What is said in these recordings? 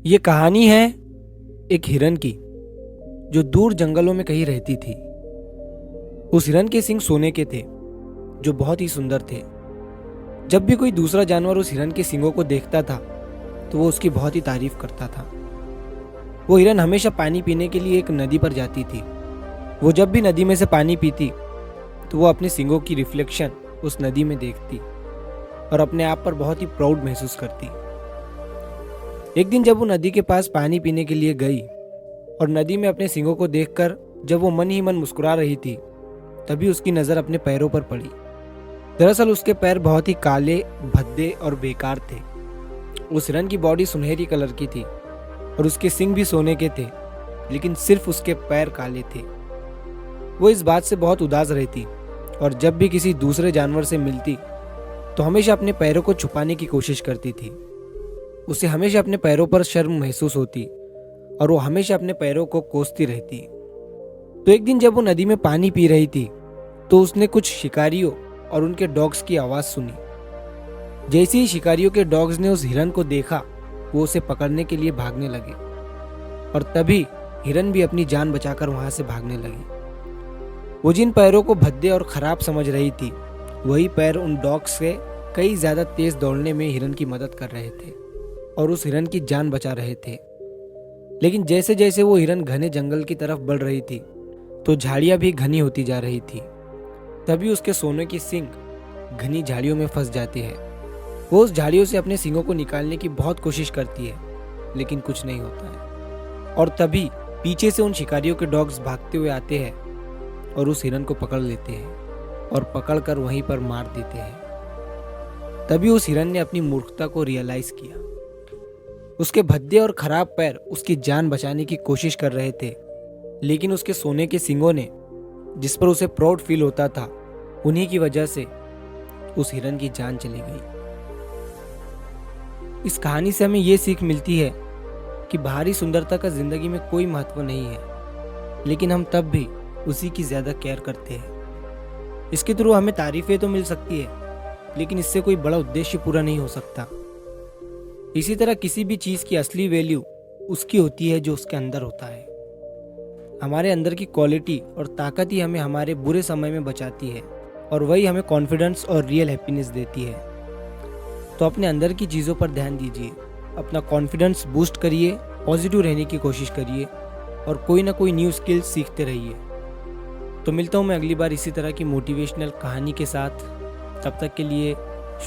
ये कहानी है एक हिरन की जो दूर जंगलों में कहीं रहती थी। उस हिरन के सींग सोने के थे जो बहुत ही सुंदर थे। जब भी कोई दूसरा जानवर उस हिरन के सींगों को देखता था तो वो उसकी बहुत ही तारीफ करता था। वो हिरन हमेशा पानी पीने के लिए एक नदी पर जाती थी। वो जब भी नदी में से पानी पीती तो वो अपने सींगों की रिफ्लेक्शन उस नदी में देखती और अपने आप पर बहुत ही प्राउड महसूस करती। एक दिन जब वो नदी के पास पानी पीने के लिए गई और नदी में अपने सींगों को देखकर जब वो मन ही मन मुस्कुरा रही थी, तभी उसकी नज़र अपने पैरों पर पड़ी। दरअसल उसके पैर बहुत ही काले, भद्दे और बेकार थे। उस हिरन की बॉडी सुनहरी कलर की थी और उसके सींग भी सोने के थे, लेकिन सिर्फ उसके पैर काले थे। वो इस बात से बहुत उदास रहती और जब भी किसी दूसरे जानवर से मिलती तो हमेशा अपने पैरों को छुपाने की कोशिश करती थी। उसे हमेशा अपने पैरों पर शर्म महसूस होती और वो हमेशा अपने पैरों को कोसती रहती। तो एक दिन जब वो नदी में पानी पी रही थी तो उसने कुछ शिकारियों और उनके डॉग्स की आवाज़ सुनी। जैसे ही शिकारियों के डॉग्स ने उस हिरन को देखा, वो उसे पकड़ने के लिए भागने लगे और तभी हिरन भी अपनी जान बचाकर वहां से भागने लगी। वो जिन पैरों को भद्दे और खराब समझ रही थी, वही पैर उन डॉग्स से कई ज्यादा तेज दौड़ने में हिरन की मदद कर रहे थे और उस हिरन की जान बचा रहे थे। लेकिन जैसे जैसे वो हिरन घने जंगल की तरफ बढ़ रही थी तो झाड़ियां भी घनी होती जा रही थी। तभी उसके सोने की सींग घनी झाड़ियों में फंस जाती है। वो उस झाड़ियों से अपने सींगों को निकालने की बहुत कोशिश करती है, लेकिन कुछ नहीं होता है। और तभी पीछे से उन शिकारियों के डॉग्स भागते हुए आते हैं और उस हिरन को पकड़ लेते हैं और पकड़कर वहीं पर मार देते हैं। तभी उस हिरन ने अपनी मूर्खता को रियलाइज किया। उसके भद्दे और खराब पैर उसकी जान बचाने की कोशिश कर रहे थे, लेकिन उसके सोने के सींगों ने, जिस पर उसे प्राउड फील होता था, उन्हीं की वजह से उस हिरन की जान चली गई। इस कहानी से हमें ये सीख मिलती है कि बाहरी सुंदरता का जिंदगी में कोई महत्व नहीं है, लेकिन हम तब भी उसी की ज्यादा केयर करते हैं। इसके थ्रू हमें तारीफें तो मिल सकती है, लेकिन इससे कोई बड़ा उद्देश्य पूरा नहीं हो सकता। इसी तरह किसी भी चीज की असली वैल्यू उसकी होती है जो उसके अंदर होता है। हमारे अंदर की क्वालिटी और ताकत ही हमें हमारे बुरे समय में बचाती है और वही हमें कॉन्फिडेंस और रियल हैप्पीनेस देती है। तो अपने अंदर की चीज़ों पर ध्यान दीजिए, अपना कॉन्फिडेंस बूस्ट करिए, पॉजिटिव रहने की कोशिश करिए और कोई ना कोई न्यू स्किल्स सीखते रहिए। तो मिलता हूँ मैं अगली बार इसी तरह की मोटिवेशनल कहानी के साथ। तब तक के लिए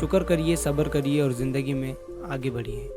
शुक्र करिए, सब्र करिए और ज़िंदगी में आगे बढ़िए।